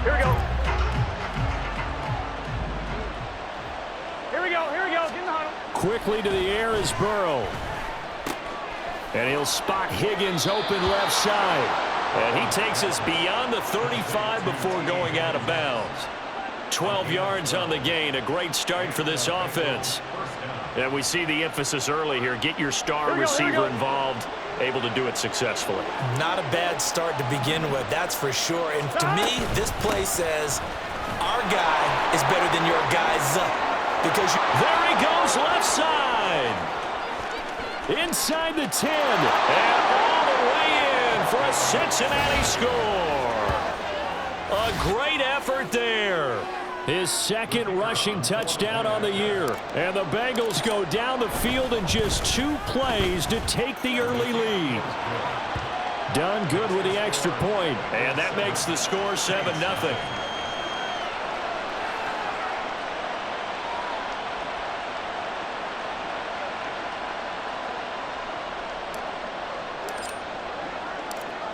Here we go. Here we go. Here we go. Get in the huddle. Quickly to the air is Burrow. And he'll spot Higgins open left side. And he takes us beyond the 35 before going out of bounds. 12 yards on the gain. A great start for this offense. And we see the emphasis early here. Get your star receiver involved. Able to do it successfully. Not a bad start to begin with, that's for sure. And to me, this play says our guy is better than your guy's. Because there he goes left side. Inside the 10. And all the way in for a Cincinnati score. A great effort there. His second rushing touchdown on the year. And the Bengals go down the field in just 2 plays to take the early lead. Done good with the extra point. And that makes the score 7-0.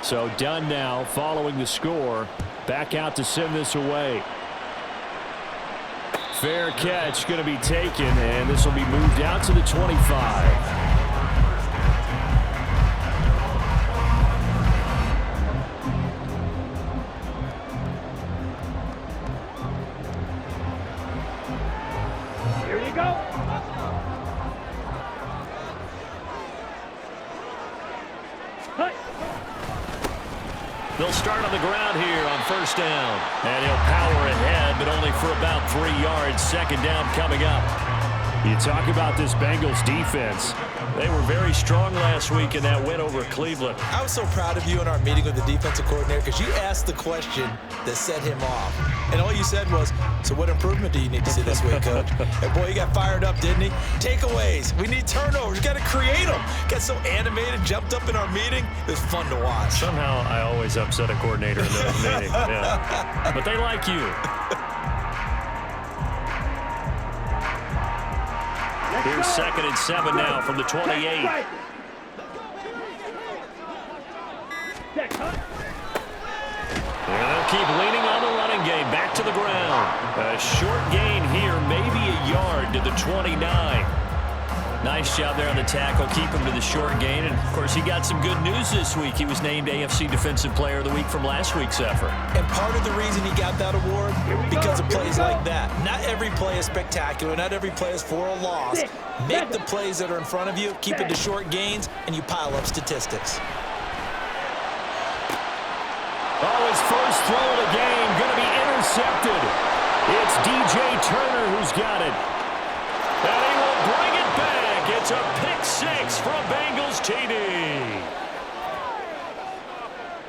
So done now following the score. Back out to send this away. Fair catch going to be taken, and this will be moved out to the 25. Here you go. They'll start on the ground here on first down. And he'll power ahead, but only for about 3 yards. Second down coming up. You talk about this Bengals defense. They were very strong last week in that win over Cleveland. I was so proud of you in our meeting with the defensive coordinator because you asked the question that set him off. And all you said was, so what improvement do you need to see this week, Coach? And boy, he got fired up, didn't he? Takeaways. We need turnovers. We got to create them. Got so animated, jumped up in our meeting. It was fun to watch. Somehow I always upset a coordinator in the meeting. Yeah. But they like you. Here's 2nd and 7 now from the 28. And they'll keep leaning on the running game. Back to the ground. A short gain here, maybe a yard to the 29. Nice job there on the tackle. Keep him to the short gain. And, of course, he got some good news this week. He was named AFC Defensive Player of the Week from last week's effort. And part of the reason he got that award, because of plays like that. Not every play is spectacular. Not every play is for a loss. Make the plays that are in front of you, keep it to short gains, and you pile up statistics. Oh, his first throw of the game going to be intercepted. It's DJ Turner who's got it. And he will bring it back. It's a pick 6 from Bengals TD.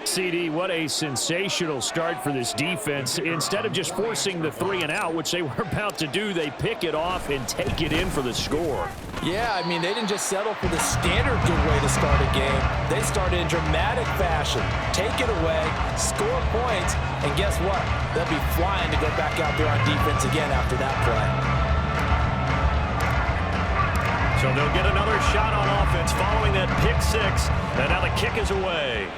CD, what a sensational start for this defense. Instead of just forcing the 3 and out, which they were about to do, they pick it off and take it in for the score. Yeah, I mean, they didn't just settle for the standard good way to start a game. They started in dramatic fashion. Take it away, score points, and guess what? They'll be flying to go back out there on defense again after that play. So they'll get another shot on offense following that pick 6. And now the kick is away.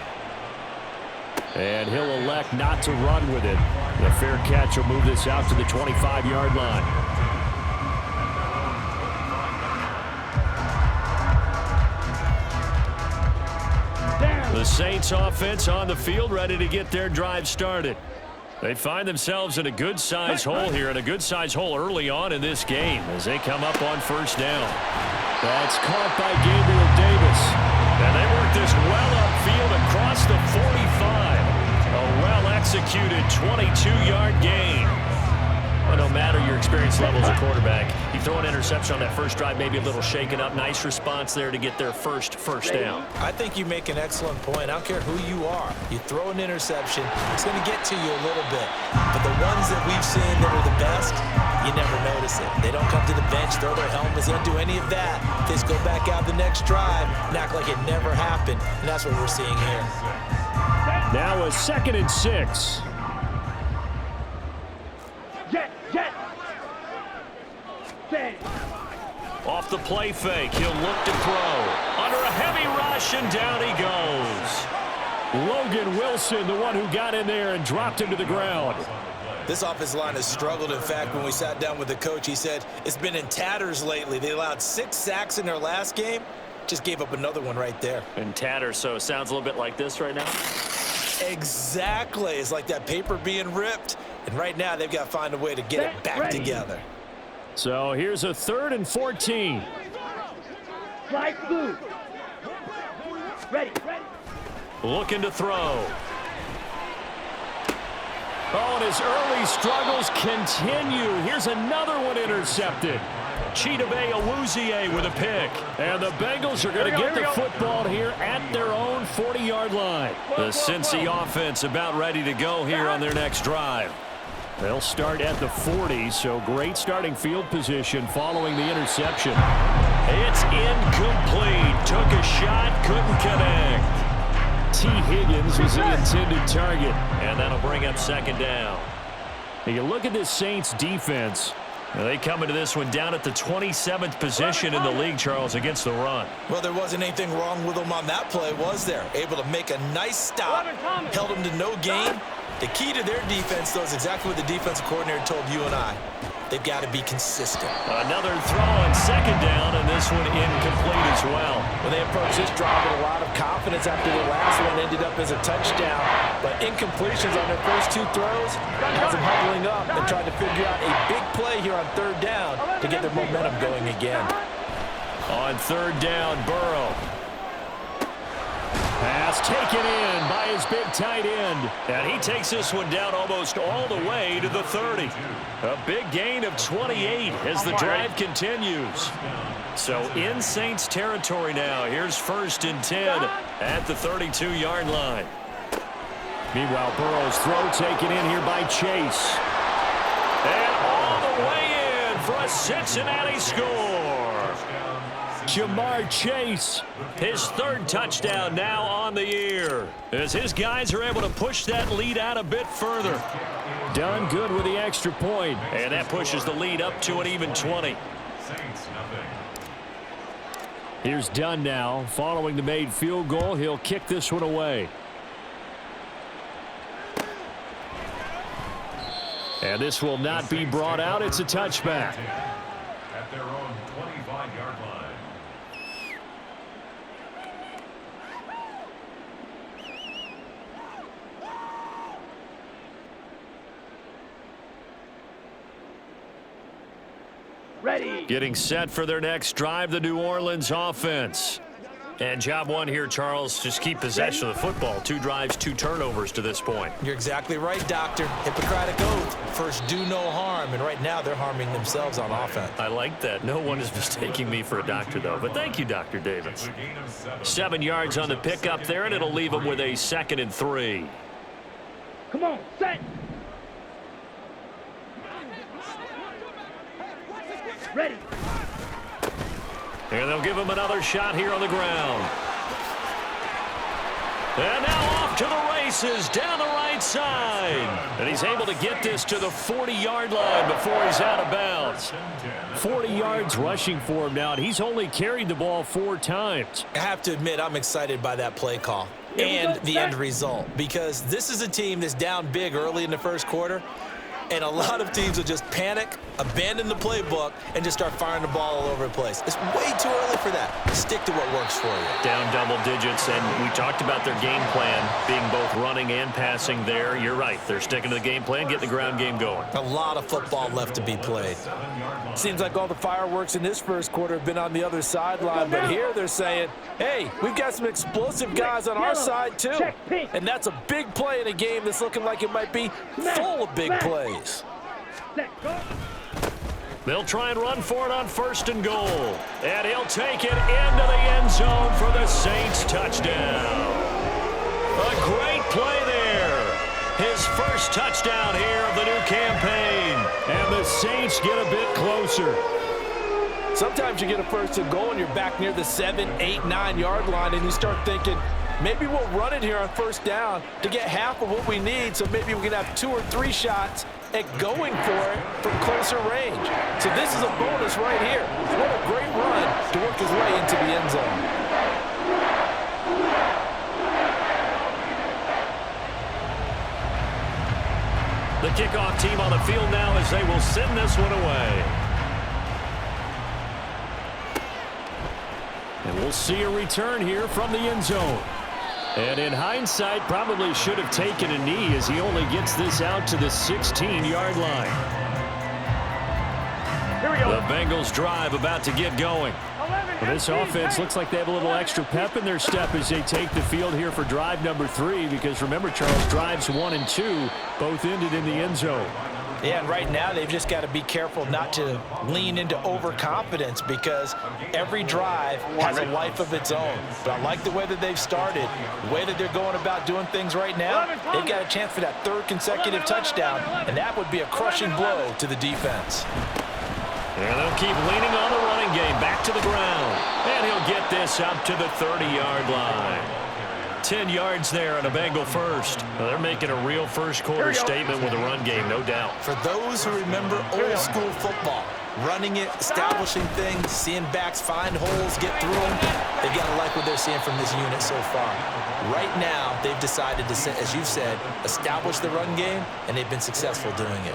And he'll elect not to run with it. The fair catch will move this out to the 25-yard line. The Saints offense on the field, ready to get their drive started. They find themselves in a good-sized hole here, and a good-sized hole early on in this game as they come up on first down. That's caught by Gabriel Davis. And they work this well upfield across the 45. A well-executed 22-yard gain. Well, no matter your experience level as a quarterback, you throw an interception on that first drive, maybe a little shaken up. Nice response there to get their first down. I think you make an excellent point. I don't care who you are. You throw an interception, it's going to get to you a little bit. But the ones that we've seen that are the best, you never notice it. They don't come to the bench, throw their helmets, they don't do any of that. They just go back out the next drive and act like it never happened. And that's what we're seeing here. Now a 2nd and 6. Off the play fake, he'll look to throw. Under a heavy rush, and down he goes. Logan Wilson, the one who got in there and dropped him to the ground. This offensive line has struggled. In fact, when we sat down with the coach, he said it's been in tatters lately. They allowed 6 sacks in their last game. Just gave up another one right there. In tatters, so it sounds a little bit like this right now. Exactly. It's like that paper being ripped. And right now, they've got to find a way to get it back together. So here's a 3rd and 14. Fly food. Ready. Looking to throw. Oh, and his early struggles continue. Here's another one intercepted. Chidobe Awuzie with a pick. And the Bengals are going to get the football here at their own 40-yard line. The Cincy offense about ready to go here on their next drive. They'll start at the 40, so great starting field position following the interception. It's incomplete. Took a shot, couldn't connect. T. Higgins was the intended target, and that'll bring up 2nd down. Now you look at this Saints defense. Now they come into this one down at the 27th position in the league, Charles, against the run. Well, there wasn't anything wrong with them on that play, was there? Able to make a nice stop, held them to no gain. The key to their defense, though, is exactly what the defensive coordinator told you and I. They've got to be consistent. Another throw on 2nd down, and this one incomplete as well. Well, they approached this drive with a lot of confidence after the last one ended up as a touchdown. But incompletions on their first 2 throws has them huddling up and trying to figure out a big play here on 3rd down to get their momentum going again. On 3rd down, Burrow. Pass taken in by his big tight end. And he takes this one down almost all the way to the 30. A big gain of 28 as the drive continues. So in Saints territory now. Here's 1st and 10 at the 32-yard line. Meanwhile, Burrow's throw taken in here by Chase. And all the way in for a Cincinnati score. Jamar Chase, his 3rd touchdown now on the year, as his guys are able to push that lead out a bit further. Done good with the extra point, and that pushes the lead up to an even 20. Here's Dunn now, following the made field goal. He'll kick this one away. And this will not be brought out. It's a touchback. At their own 25-yard line. Ready. Getting set for their next drive, the New Orleans offense. And job one here, Charles, just keep possession of the football. 2 drives, 2 turnovers to this point. You're exactly right, Doctor. Hippocratic oath. First, do no harm. And right now, they're harming themselves on offense. I like that. No one is mistaking me for a doctor, though. But thank you, Dr. Davis. 7 yards on the pickup there, and it'll leave them with a 2nd and 3. Come on, set. Ready. And they'll give him another shot here on the ground. And now off to the races down the right side. And he's able to get this to the 40-yard line before he's out of bounds. 40 yards rushing for him now, and he's only carried the ball 4 times. I have to admit, I'm excited by that play call and the end result, because this is a team that's down big early in the first quarter, and a lot of teams will just panic, abandon the playbook, and just start firing the ball all over the place. It's way too early for that. Stick to what works for you. Down double digits, and we talked about their game plan being both running and passing there. You're right. They're sticking to the game plan, getting the ground game going. A lot of football left to be played. Seems like all the fireworks in this first quarter have been on the other sideline, but here they're saying, hey, we've got some explosive guys on our side too. And that's a big play in a game that's looking like it might be full of big plays. They'll try and run for it on 1st and goal. And he'll take it into the end zone for the Saints touchdown. A great play there. His first touchdown here of the new campaign. And the Saints get a bit closer. Sometimes you get a 1st and goal and you're back near the 7, 8, 9-yard line, and you start thinking, maybe we'll run it here on 1st down to get half of what we need, so maybe we can have 2 or 3 shots at going for it from closer range. So this is a bonus right here. What a great run to work his way into the end zone. The kickoff team on the field now as they will send this one away. And we'll see a return here from the end zone. And in hindsight, probably should have taken a knee as he only gets this out to the 16-yard line. Here we go. The Bengals drive about to get going. Well, this offense looks like they have a little extra pep in their step as they take the field here for drive number 3, because remember, Charles, drives 1 and 2 both ended in the end zone. Yeah, and right now they've just got to be careful not to lean into overconfidence, because every drive has a life of its own. But I like the way that they've started, the way that they're going about doing things right now. They've got a chance for that 3rd consecutive touchdown, and that would be a crushing blow to the defense. And they'll keep leaning on the running game, back to the ground. And he'll get this up to the 30-yard line. 10 yards there on a Bengal first. Well, they're making a real first-quarter statement with a run game, no doubt. For those who remember old-school football, running it, establishing things, seeing backs find holes, get through them, they've got to like what they're seeing from this unit so far. Right now, they've decided to, as you've said, establish the run game, and they've been successful doing it.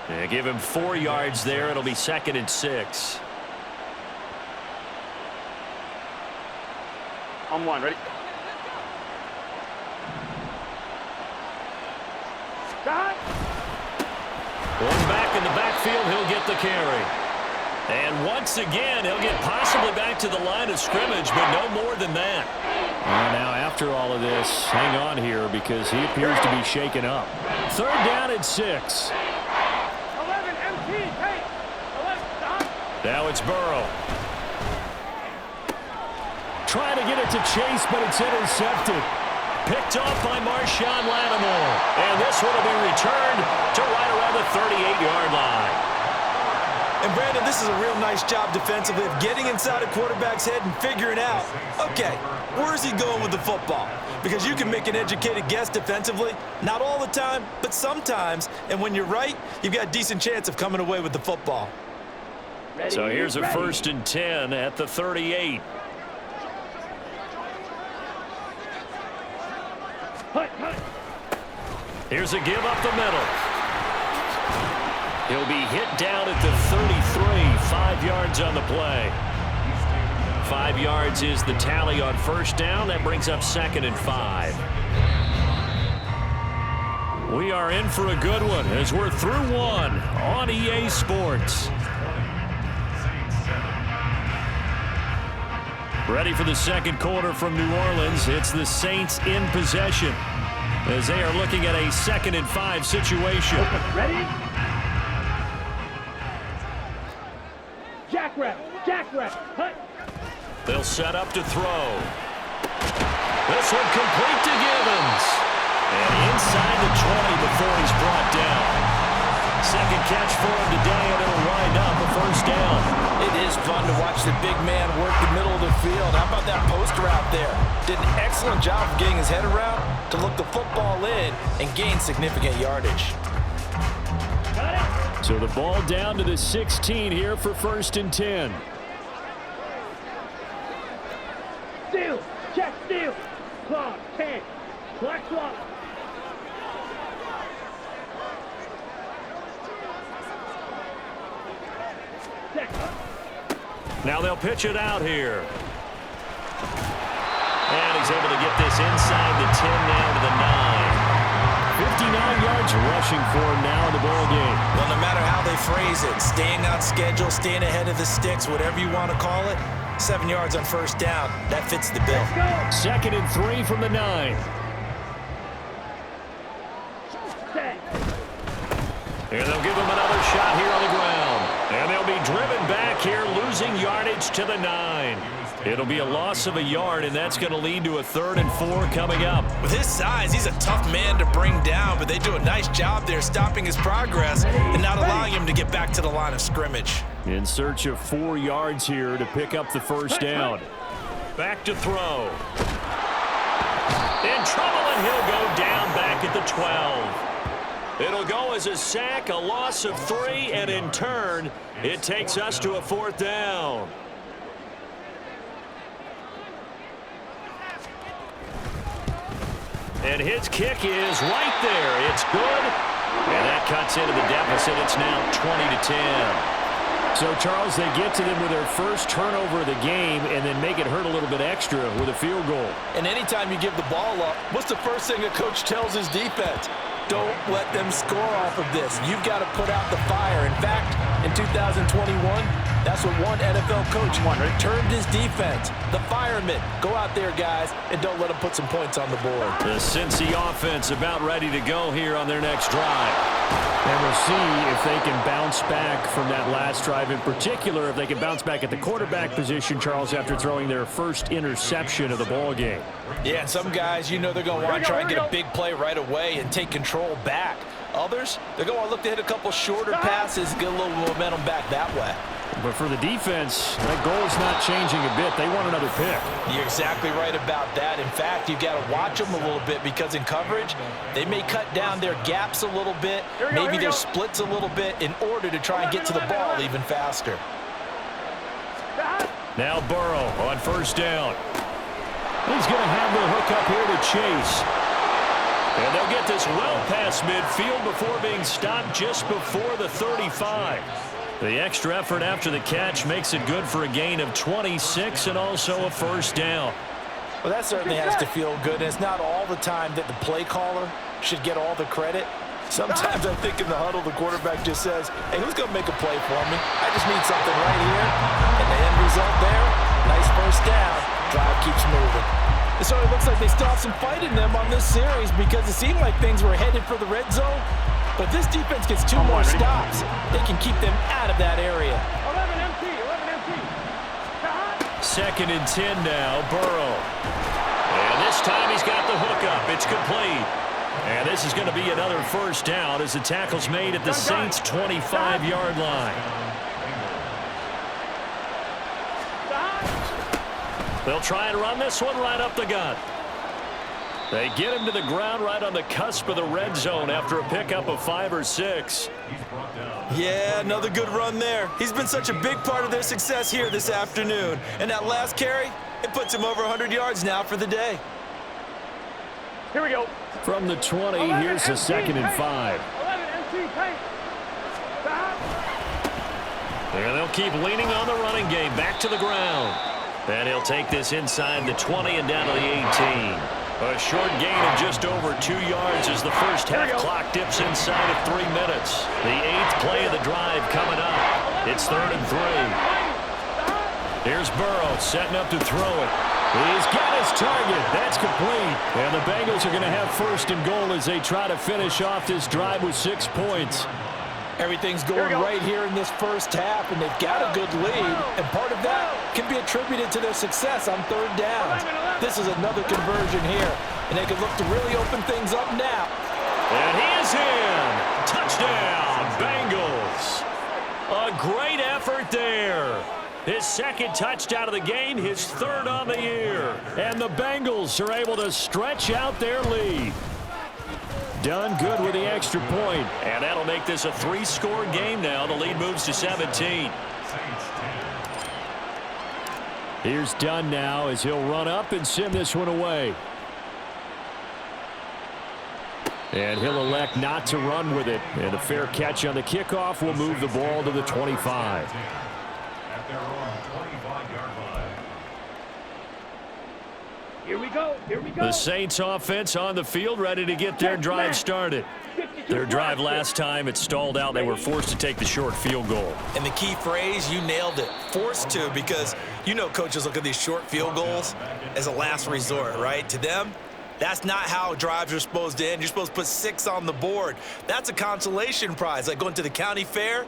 Yeah, give him 4 yards there. It'll be 2nd and 6. On 1, ready? One back in the backfield, he'll get the carry. And once again, he'll get possibly back to the line of scrimmage, but no more than that. And now, after all of this, hang on here because he appears to be shaken up. 3rd down and 6. 11, MT, hey! 11, stop! Now it's Burrow. Trying to get it to Chase, but it's intercepted. Picked off by Marshawn Lattimore. And this one will be returned to right around the 38-yard line. And, Brandon, this is a real nice job defensively of getting inside a quarterback's head and figuring out, okay, where's he going with the football? Because you can make an educated guess defensively, not all the time, but sometimes. And when you're right, you've got a decent chance of coming away with the football. Ready, So here's a ready. 1st and 10 at the 38. Hut. Here's a give up the middle. He'll be hit down at the 33, 5 yards on the play. 5 yards is the tally on 1st down. That brings up 2nd and 5. We are in for a good one as we're through one on EA Sports. Ready for the 2nd quarter from New Orleans. It's the Saints in possession as they are looking at a 2nd and 5 situation. Ready? Jackrabbit, hut. They'll set up to throw. This one complete to Givens. And inside the 20 before he's brought down. 2nd catch for him today, and it'll wind up a 1st down. It is fun to watch the big man work the middle of the field. How about that post route there? Did an excellent job of getting his head around to look the football in and gain significant yardage. So the ball down to the 16 here for 1st and 10. Steal, check, steal. Clock, 10. Clock. Now they'll pitch it out here. And he's able to get this inside the 10 now to the 9. 59 yards rushing for him now in the ball game. Well, no matter how they phrase it, staying on schedule, staying ahead of the sticks, whatever you want to call it, 7 yards on 1st down, that fits the bill. 2nd and 3 from the 9. And they'll give him another shot here on the ground. And they'll be driven back here, losing yardage to the 9. It'll be a loss of a yard, and that's going to lead to a 3rd and 4 coming up. With his size, he's a tough man to bring down, but they do a nice job there stopping his progress and not allowing him to get back to the line of scrimmage. In search of 4 yards here to pick up the 1st down. Back to throw. In trouble, and he'll go down back at the 12. It'll go as a sack, a loss of 3, and in turn, it takes us to a 4th down. And his kick is right there. It's good. cuts into the deficit. It's now 20-10. So, Charles, they get to them with their first turnover of the game and then make it hurt a little bit extra with a field goal. And anytime you give the ball up, what's the first thing a coach tells his defense? Don't let them score off of this. You've got to put out the fire. In fact, in 2021, that's what one NFL coach termed his defense. The firemen. Go out there, guys, and don't let them put some points on the board. The Cincy offense about ready to go here on their next drive. And we'll see if they can bounce back from that last drive. In particular, if they can bounce back at the quarterback position, Charles, after throwing their first interception of the ball game. Yeah, and some guys, you know they're going to want to try and get a big play right away and take control back. Others, they're going to look to hit a couple shorter passes, get a little momentum back that way. But for the defense, that goal is not changing a bit. They want another pick. You're exactly right about that. In fact, you've got to watch them a little bit because in coverage, they may cut down their gaps a little bit, maybe their splits a little bit in order to try and get to the ball even faster. Now Burrow on first down. He's going to have the hook up here to Chase. And they'll get this well past midfield before being stopped just before the 35. The extra effort after the catch makes it good for a gain of 26 and also a first down. Well, that certainly has to feel good. And it's not all the time that the play caller should get all the credit. Sometimes I think in the huddle, the quarterback just says, hey, who's going to make a play for me? I just need something right here. And the end result there, nice first down. Drive keeps moving. It sort of looks like they still have some fight in them on this series because it seemed like things were headed for the red zone. But if this defense gets two more stops, they can keep them out of that area. 11 MT, 11 MT. Second and 10 now, Burrow. And this time he's got the hook up. It's complete. And this is going to be another first down as the tackle's made at the Saints' 25-yard line. They'll try and run this one right up the gut. They get him to the ground right on the cusp of the red zone after a pickup of 5 or 6. Yeah, another good run there. He's been such a big part of their success here this afternoon. And that last carry, it puts him over 100 yards now for the day. Here we go. From the 20, here's the second and 5. 11 MT, tight. And they'll keep leaning on the running game back to the ground. And he'll take this inside the 20 and down to the 18. A short gain of just over 2 yards as the first half clock dips inside of 3 minutes. The 8th play of the drive coming up. It's 3rd and 3. Here's Burrow setting up to throw it. He's got his target. That's complete. And the Bengals are going to have first and goal as they try to finish off this drive with 6 points. Everything's going right here in this first half, and they've got a good lead, and part of that can be attributed to their success on 3rd down. This is another conversion here, and they can look to really open things up now. And he is in. Touchdown, Bengals. A great effort there. His second touchdown of the game, his 3rd on the year. And the Bengals are able to stretch out their lead. Done good with the extra point. And that'll make this a 3-score game now. The lead moves to 17. Here's Dunn now as he'll run up and send this one away. And he'll elect not to run with it. And a fair catch on the kickoff will move the ball to the 25. At their own 25-yard line. Here we go. Here we go. The Saints offense on the field ready to get their drive started. Their drive last time, it stalled out. They were forced to take the short field goal. And the key phrase, you nailed it. Forced to, because you know coaches look at these short field goals as a last resort, right? To them, that's not how drives are supposed to end. You're supposed to put 6 on the board. That's a consolation prize. Like going to the county fair,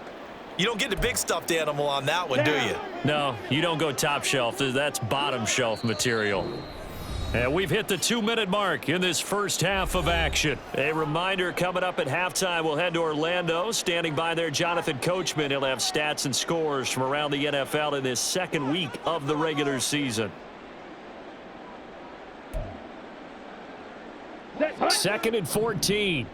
you don't get the big stuffed animal on that one, do you? No, you don't go top shelf. That's bottom shelf material. And we've hit the 2-minute mark in this first half of action. A reminder coming up at halftime, we'll head to Orlando. Standing by there, Jonathan Coachman. He'll have stats and scores from around the NFL in this second week of the regular season. Second and 14.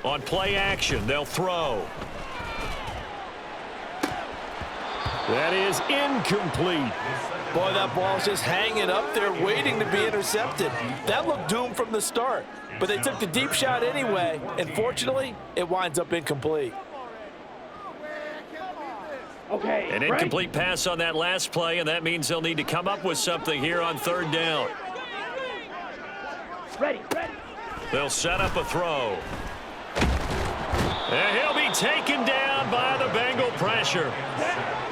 On play action, they'll throw. That is incomplete. Boy, that ball's just hanging up there waiting to be intercepted. That looked doomed from the start, but they took the deep shot anyway, and fortunately, it winds up incomplete. Okay. An incomplete pass on that last play, and that means they'll need to come up with something here on third down. Ready. They'll set up a throw. And he'll be taken down by the Bengal pressure.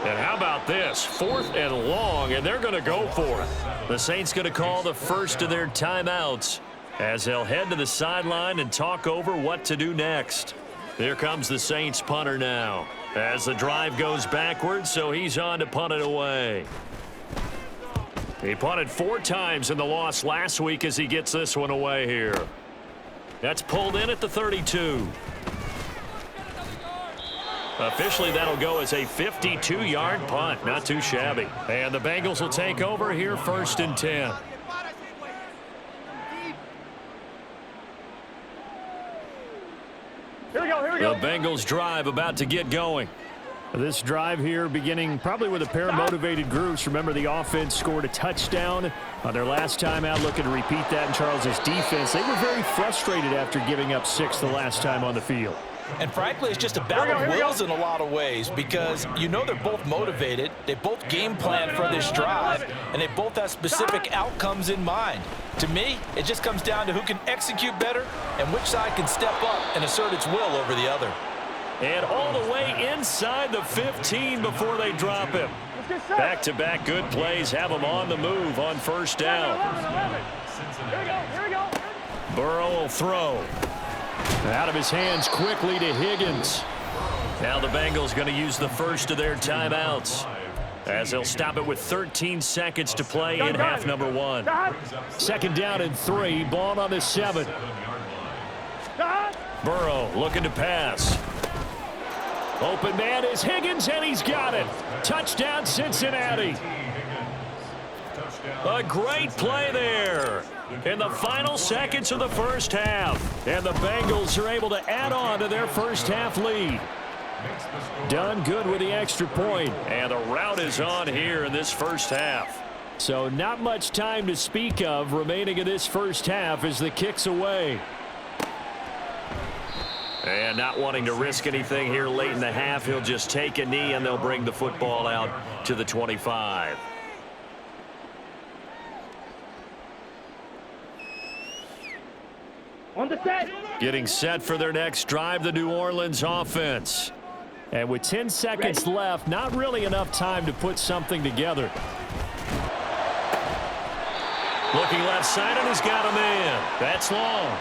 And how about this? 4th and long, and they're going to go for it. The Saints going to call the first of their timeouts as they'll head to the sideline and talk over what to do next. Here comes the Saints punter now as the drive goes backwards, so he's on to punt it away. He punted 4 times in the loss last week as he gets this one away here. That's pulled in at the 32. Officially, that'll go as a 52-yard punt. Not too shabby. And the Bengals will take over here 1st and 10. Here we go. The Bengals drive about to get going. This drive here beginning probably with a pair of motivated groups. Remember, the offense scored a touchdown on their last time out. Looking to repeat that in Charles's defense. They were very frustrated after giving up 6 the last time on the field. And frankly, it's just a battle of wills in a lot of ways because you know they're both motivated. They both game plan for this drive, and they both have specific outcomes in mind. To me, it just comes down to who can execute better and which side can step up and assert its will over the other. And all the way inside the 15 before they drop him. Back-to-back good plays have him on the move on first down. Here we go. Burrow will throw. Out of his hands quickly to Higgins. Now the Bengals going to use the first of their timeouts as they'll stop it with 13 seconds to play in half number 1. 2nd down and 3. Ball on the 7. Burrow looking to pass. Open man is Higgins, and he's got it. Touchdown, Cincinnati. A great play there in the final seconds of the first half. And the Bengals are able to add on to their first half lead. Done good with the extra point. And the route is on here in this first half. So not much time to speak of remaining in this first half as the kick's away. And not wanting to risk anything here late in the half, he'll just take a knee and they'll bring the football out to the 25. On the set. Getting set for their next drive, the New Orleans offense. And with 10 seconds left, not really enough time to put something together. Looking left side, and he's got a man. That's long.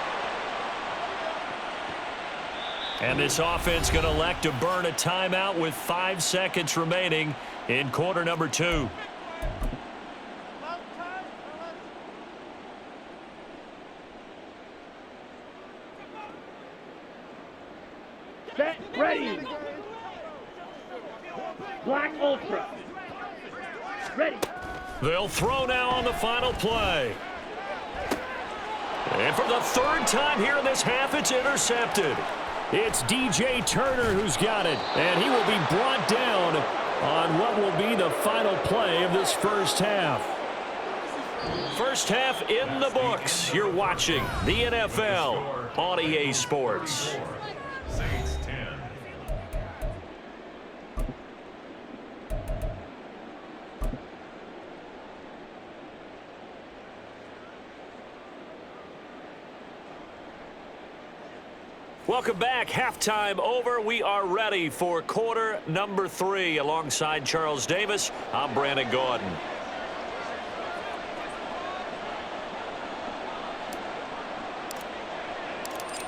And this offense going to elect to burn a timeout with 5 seconds remaining in quarter number 2. Set. Ready. Black Ultra. Ready. They'll throw now on the final play. And for the 3rd time here in this half, it's intercepted. It's DJ Turner who's got it, and he will be brought down on what will be the final play of this first half. First half in the books. You're watching the NFL on EA Sports. Saints 10. Welcome back. Halftime over. We are ready for quarter number 3. Alongside Charles Davis, I'm Brandon Gordon.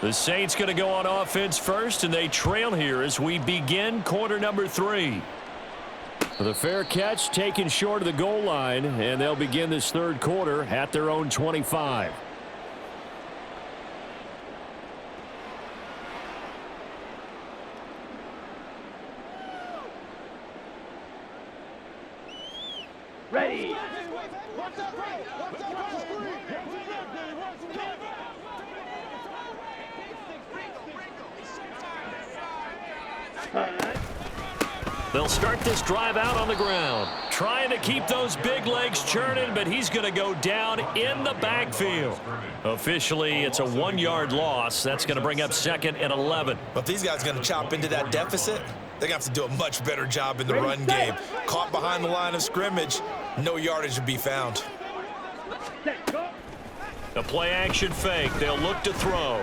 The Saints going to go on offense first, and they trail here as we begin quarter number 3. The fair catch taken short of the goal line, and they'll begin this 3rd quarter at their own 25. Ready. They'll start this drive out on the ground. Trying to keep those big legs churning, but he's going to go down in the backfield. Officially, it's a 1-yard loss. That's going to bring up 2nd and 11. But these guys are going to chop into that deficit. They're going to have to do a much better job in the run game. Caught behind the line of scrimmage, no yardage to be found. A play-action fake. They'll look to throw.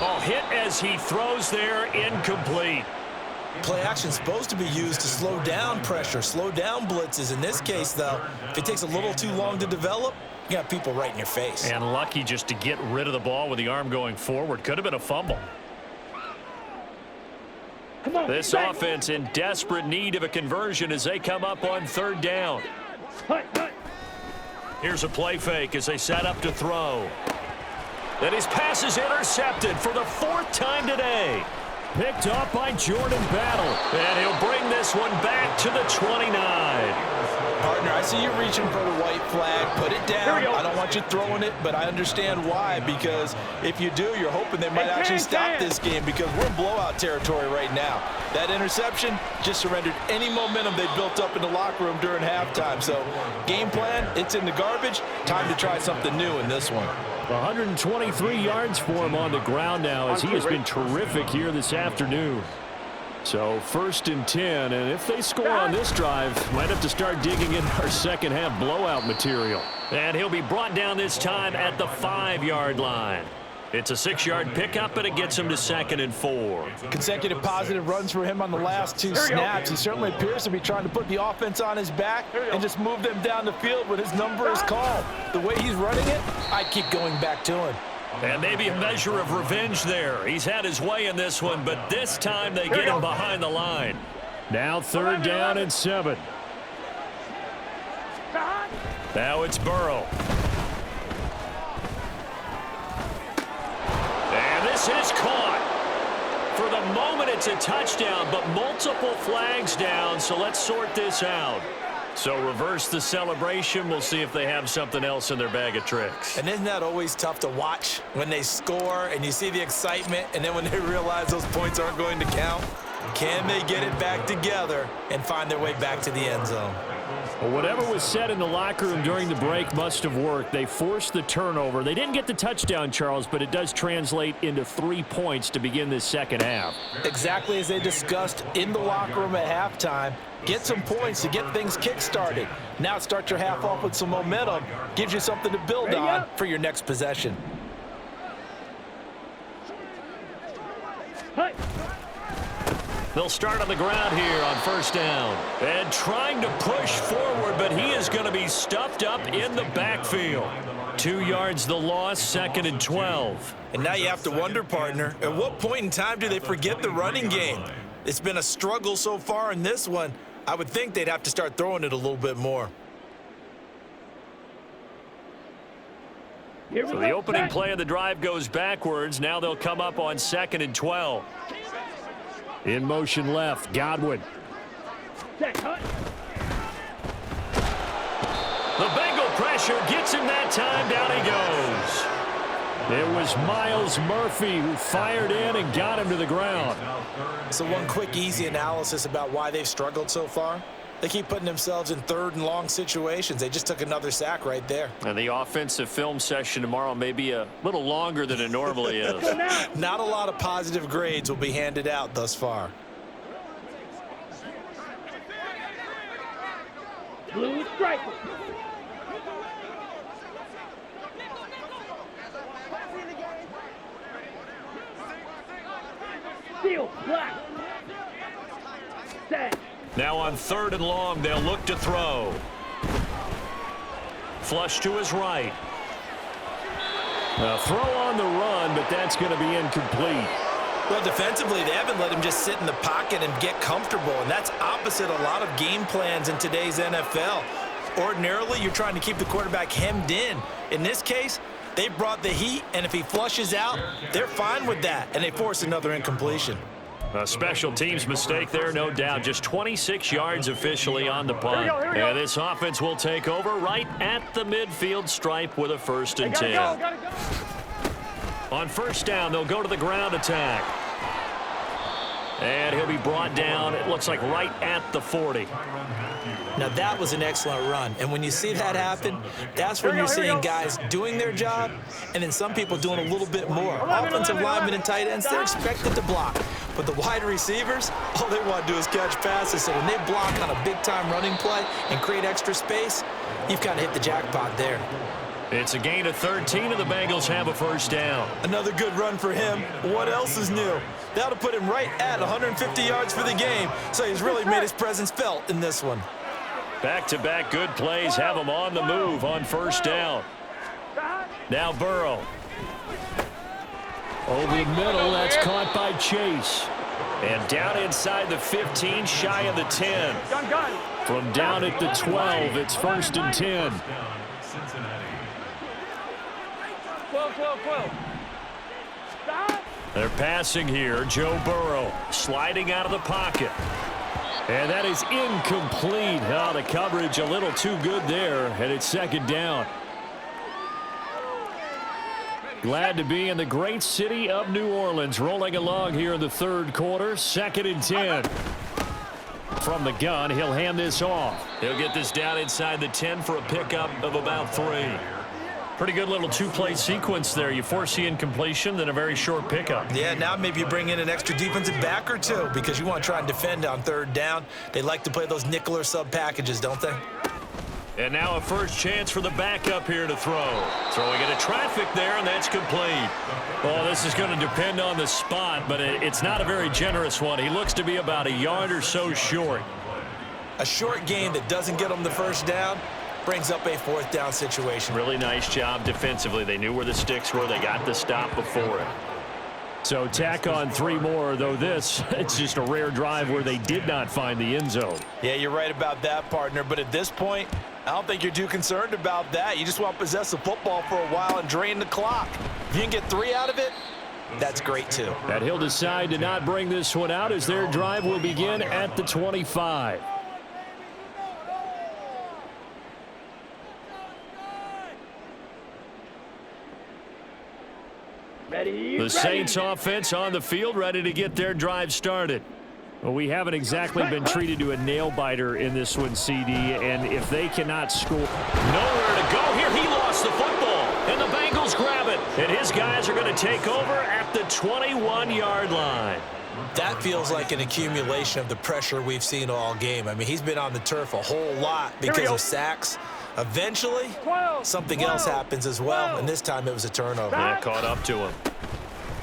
Oh, hit as he throws there, incomplete. Play action supposed to be used to slow down pressure, slow down blitzes. In this case, though, if it takes a little too long to develop, you got people right in your face. And lucky just to get rid of the ball with the arm going forward. Could have been a fumble. This offense in desperate need of a conversion as they come up on 3rd down. Here's a play fake as they set up to throw. And his pass is intercepted for the 4th time today. Picked off by Jordan Battle. And he'll bring this one back to the 29. Partner, I see you reaching for the white flag. Put it down. I don't want you throwing it, but I understand why. Because if you do, you're hoping they might actually stop this game because we're in blowout territory right now. That interception just surrendered any momentum they built up in the locker room during halftime. So game plan, it's in the garbage. Time to try something new in this one. 123 yards for him on the ground now as he has been terrific here this afternoon. So 1st and 10, and if they score on this drive, might have to start digging in our second half blowout material. And he'll be brought down this time at the 5-yard line. It's a 6-yard pickup, and it gets him to 2nd and 4. Consecutive positive runs for him on the last 2 snaps. He certainly appears to be trying to put the offense on his back and just move them down the field when his number is called. The way he's running it, I keep going back to him. And maybe a measure of revenge there. He's had his way in this one, but this time they get him behind the line. Now 3rd down and 7. Now it's Burrow. And this is caught. For the moment, it's a touchdown, but multiple flags down, so let's sort this out. So reverse the celebration. We'll see if they have something else in their bag of tricks. And isn't that always tough to watch when they score and you see the excitement and then when they realize those points aren't going to count? Can they get it back together and find their way back to the end zone? Well, whatever was said in the locker room during the break must have worked. They forced the turnover. They didn't get the touchdown, Charles, but it does translate into 3 points to begin this second half. Exactly as they discussed in the locker room at halftime. Get some points to get things kick-started. Now start your half off with some momentum. Gives you something to build on for your next possession. They'll start on the ground here on 1st down. And trying to push forward, but he is going to be stuffed up in the backfield. 2 yards the loss, 2nd and 12. And now you have to wonder, partner, at what point in time do they forget the running game? It's been a struggle so far in this one. I would think they'd have to start throwing it a little bit more. So the opening play of the drive goes backwards. Now they'll come up on 2nd and 12. In motion left, Godwin. The Bengal pressure gets him that time. Down he goes. It was Miles Murphy who fired in and got him to the ground. So one quick, easy analysis about why they've struggled so far. They keep putting themselves in 3rd and long situations. They just took another sack right there. And the offensive film session tomorrow may be a little longer than it normally is. Not a lot of positive grades will be handed out thus far. Blue striker. Steel black. Set. Now on 3rd and long, they'll look to throw. Flush to his right. A throw on the run, but that's going to be incomplete. Well, defensively, they haven't let him just sit in the pocket and get comfortable, and that's opposite a lot of game plans in today's NFL. Ordinarily, you're trying to keep the quarterback hemmed in. In this case, they brought the heat, and if he flushes out, they're fine with that, and they force another incompletion. A special teams mistake there, no doubt. Just 26 yards officially on the punt. And this offense will take over right at the midfield stripe with a 1st and 10. On 1st down, they'll go to the ground attack. And he'll be brought down, it looks like right at the 40. Now, that was an excellent run. And when you see that happen, that's when you're seeing guys doing their job and then some people doing a little bit more. Offensive linemen and tight ends, they're expected to block. But the wide receivers, all they want to do is catch passes. So when they block on a big-time running play and create extra space, you've kind of hit the jackpot there. It's a gain of 13, and the Bengals have a first down. Another good run for him. What else is new? That'll put him right at 150 yards for the game, so he's really made his presence felt in this one. Back-to-back good plays have him on the move on first down. Now Burrow. Over the middle, that's caught by Chase. And down inside the 15, shy of the 10. From down at the 12, it's 1st and 10. They're passing here. Joe Burrow sliding out of the pocket. And that is incomplete. Oh, the coverage a little too good there, and it's 2nd down. Glad to be in the great city of New Orleans, rolling along here in the 3rd quarter. 2nd and 10. From the gun, he'll hand this off. He'll get this down inside the 10 for a pickup of about 3. Pretty good little two-play sequence there. You force the incompletion, then a very short pickup. Yeah, now maybe you bring in an extra defensive back or two because you want to try and defend on 3rd down. They like to play those nickel or sub packages, don't they? And now a first chance for the backup here to throw. Throwing into traffic there, and that's complete. Well, this is going to depend on the spot, but it's not a very generous one. He looks to be about a yard or so short. A short game that doesn't get him the first down brings up a 4th down situation. Really nice job defensively. They knew where the sticks were. They got the stop before it. So tack on 3 more, though this, it's just a rare drive where they did not find the end zone. Yeah, you're right about that, partner. But at this point, I don't think you're too concerned about that. You just want to possess the football for a while and drain the clock. If you can get 3 out of it, that's great, too. And he'll decide to not bring this one out as their drive will begin at the 25. The Saints offense on the field, ready to get their drive started. Well, we haven't exactly been treated to a nail-biter in this one, CD, and if they cannot score... Nowhere to go here. He lost the football, and the Bengals grab it. And his guys are going to take over at the 21-yard line. That feels like an accumulation of the pressure we've seen all game. I mean, he's been on the turf a whole lot because of sacks. Eventually, something else happens as well, and this time it was a turnover. Yeah, caught up to him.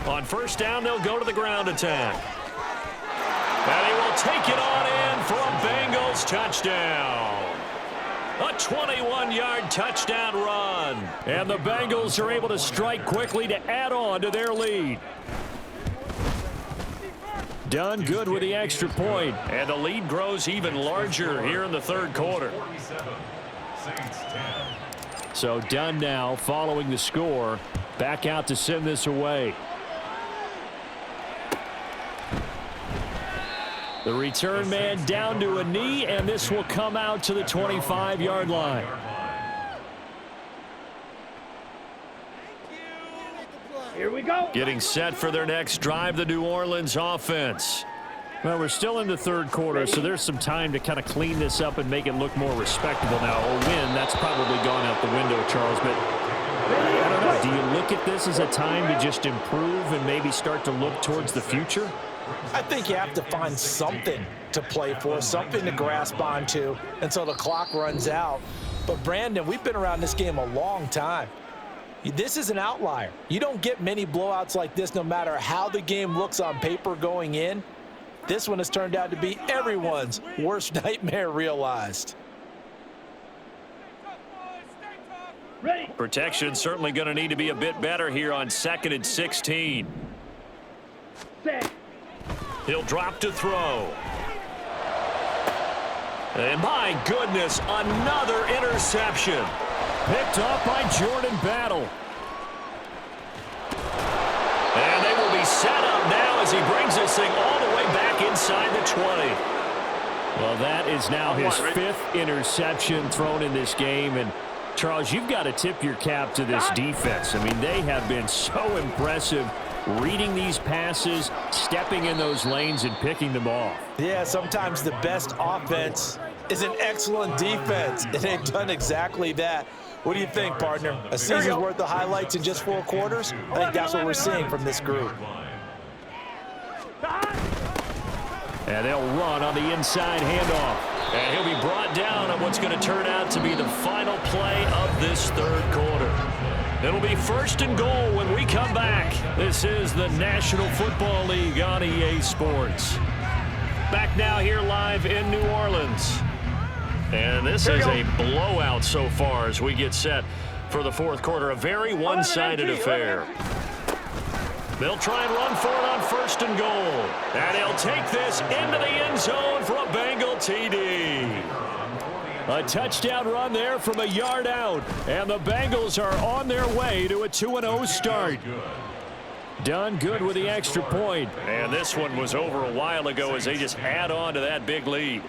On first down, they'll go to the ground attack. And he will take it on in for a Bengals touchdown. A 21-yard touchdown run. And the Bengals are able to strike quickly to add on to their lead. Done good with the extra point. And the lead grows even larger here in the 3rd quarter. So Dunn now following the score. Back out to send this away. The return man down to a knee, and this will come out to the 25-yard line. Here we go. Getting set for their next drive, the New Orleans offense. Well, we're still in the 3rd quarter, so there's some time to kind of clean this up and make it look more respectable. Now, a win, that's probably gone out the window, Charles, but I don't know. Do you look at this as a time to just improve and maybe start to look towards the future? I think you have to find something to play for, something to grasp onto until the clock runs out. But, Brandon, we've been around this game a long time. This is an outlier. You don't get many blowouts like this no matter how the game looks on paper going in. This one has turned out to be everyone's worst nightmare realized. Ready. Protection certainly going to need to be a bit better here on 2nd and 16. Set. He'll drop to throw. And my goodness, another interception. Picked off by Jordan Battle. And they will be set up now as he brings this thing all the way back inside the 20. Well, that is now his 5th interception thrown in this game. And, Charles, you've got to tip your cap to this defense. I mean, they have been so impressive reading these passes, stepping in those lanes, and picking them off. Yeah, sometimes the best offense is an excellent defense, and they've done exactly that. What do you think, partner? A season's worth of highlights in just 4 quarters? I think that's what we're seeing from this group. And they'll run on the inside handoff. And he'll be brought down on what's going to turn out to be the final play of this third quarter. It'll be 1st and goal when we come back. This is the National Football League on EA Sports. Back now here live in New Orleans. And this is a blowout so far as we get set for the fourth quarter. A very one-sided affair. They'll try and run for it on 1st and goal. And he'll take this into the end zone for a Bengal TD. A touchdown run there from a yard out. And the Bengals are on their way to a 2-0 start. Done good with the extra point. And this one was over a while ago as they just add on to that big lead.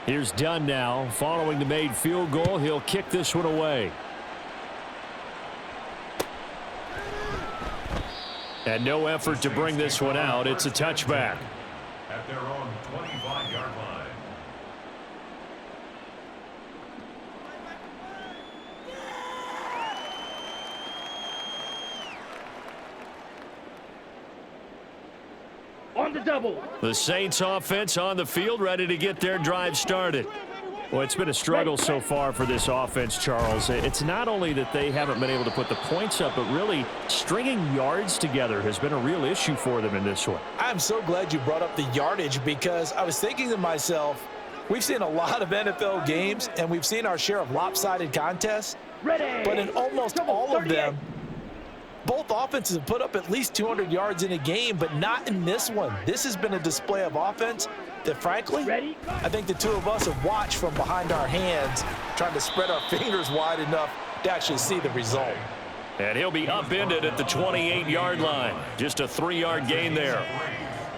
Here's Dunn now. Following the made field goal, he'll kick this one away. And no effort to bring this one out. It's a touchback. At their own 25-yard line. On the double. The Saints offense on the field, ready to get their drive started. Well, it's been a struggle so far for this offense, Charles. It's not only that they haven't been able to put the points up, but really stringing yards together has been a real issue for them in this one. I'm so glad you brought up the yardage because I was thinking to myself, we've seen a lot of NFL games and we've seen our share of lopsided contests, but in almost all of them, both offenses have put up at least 200 yards in a game, but not in this one. This has been a display of offense that, frankly, I think the two of us have watched from behind our hands, trying to spread our fingers wide enough to actually see the result. And he'll be upended at the 28-yard line. Just a 3-yard gain there.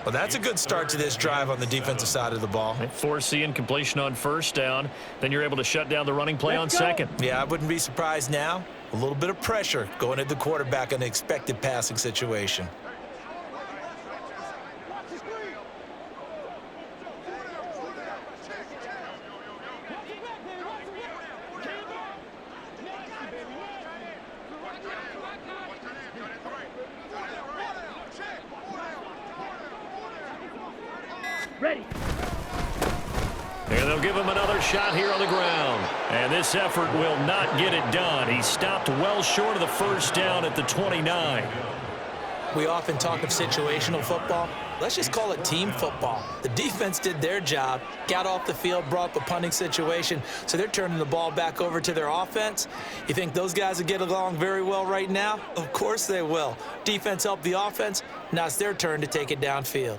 Well, that's a good start to this drive on the defensive side of the ball. Force the incompletion on 1st down. Then you're able to shut down the running play on 2nd. Yeah, I wouldn't be surprised now. A little bit of pressure going at the quarterback in an expected passing situation. Ready. And they'll give him another shot here on the ground. And this effort will not get it done. He stopped well short of the 1st down at the 29. We often talk of situational football. Let's just call it team football. The defense did their job, got off the field, brought up a punting situation, so they're turning the ball back over to their offense. You think those guys will get along very well right now? Of course they will. Defense helped the offense. Now it's their turn to take it downfield.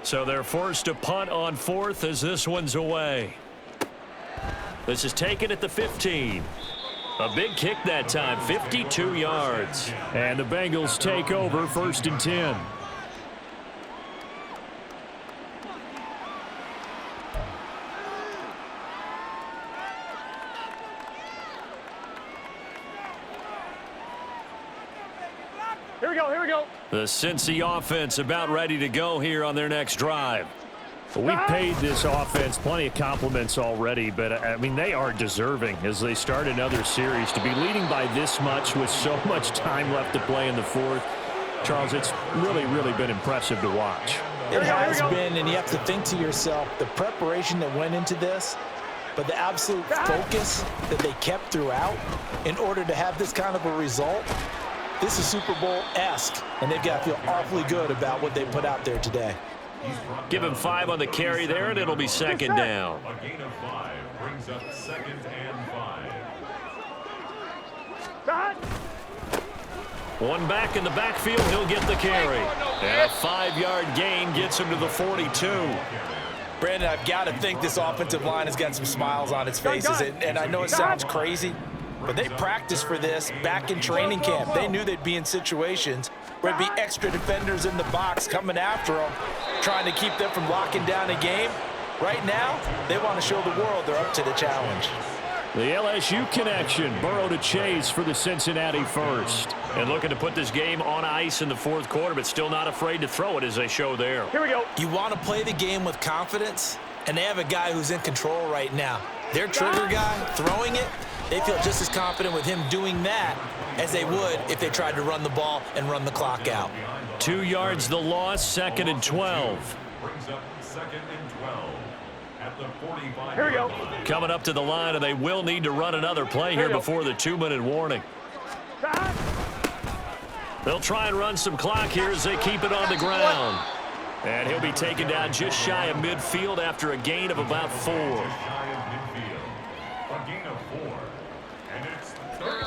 So they're forced to punt on 4th as this one's away. This is taken at the 15. A big kick that time, 52 yards. And the Bengals take over 1st and 10. Here we go, here we go. The Cincy offense about ready to go here on their next drive. We paid this offense plenty of compliments already, but, I mean, they are deserving as they start another series. To be leading by this much with so much time left to play in the 4th, Charles, it's really, really been impressive to watch. It has been, and you have to think to yourself, the preparation that went into this, but the absolute focus that they kept throughout in order to have this kind of a result. This is Super Bowl-esque, and they've got to feel awfully good about what they put out there today. Give him 5 on the carry there, and it'll be 2nd down. A gain of 5 brings up 2nd and 5. One back in the backfield, he'll get the carry. And a 5-yard gain gets him to the 42. Brandon, I've got to think this offensive line has got some smiles on its faces, and I know it sounds crazy, but they practiced for this back in training camp. They knew they'd be in situations where there'd be extra defenders in the box coming after them, trying to keep them from locking down a game. Right now, they want to show the world they're up to the challenge. The LSU connection, Burrow to Chase for the Cincinnati first. And looking to put this game on ice in the fourth quarter, but still not afraid to throw it as they show there. Here we go. You want to play the game with confidence, and they have a guy who's in control right now. Their trigger guy, throwing it, they feel just as confident with him doing that as they would if they tried to run the ball and run the clock out. 2 yards the loss, 2nd and 12. Brings up 2nd and 12 at the 45. Here we go. Coming up to the line, and they will need to run another play here before the 2-minute warning. They'll try and run some clock here as they keep it on the ground. And he'll be taken down just shy of midfield after a gain of about 4.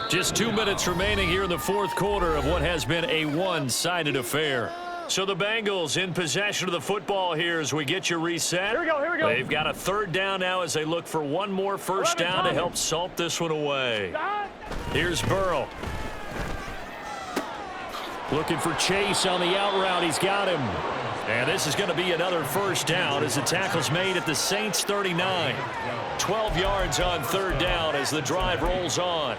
Just 2 minutes remaining here in the fourth quarter of what has been a one-sided affair. So the Bengals in possession of the football here as we get you reset. Here we go, here we go. They've got a 3rd down now as they look for one more first down to help salt this one away. Here's Burrow. Looking for Chase on the out route. He's got him. And this is going to be another first down as the tackle's made at the Saints 39. 12 yards on 3rd down as the drive rolls on.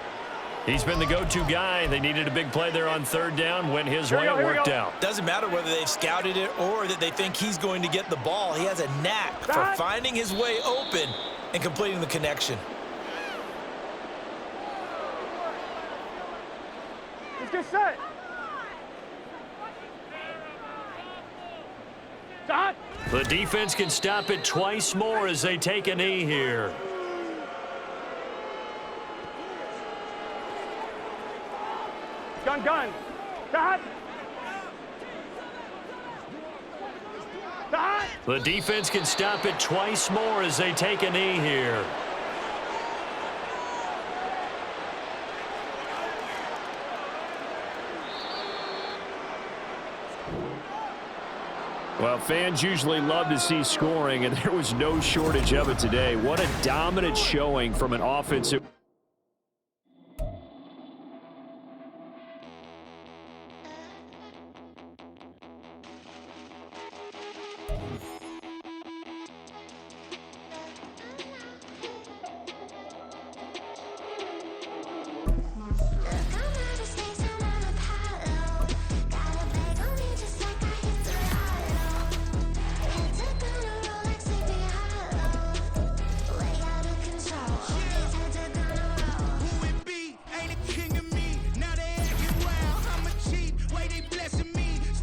He's been the go-to guy. They needed a big play there on 3rd down. Went his way. It worked out. Doesn't matter whether they've scouted it or that they think he's going to get the ball. He has a knack for finding his way open and completing the connection. Let's get set. Dot. The defense can stop it twice more as they take a knee here. Gun. Dot. Dot. The defense can stop it twice more as they take a knee here. Well, fans usually love to see scoring, and there was no shortage of it today. What a dominant showing from an offensive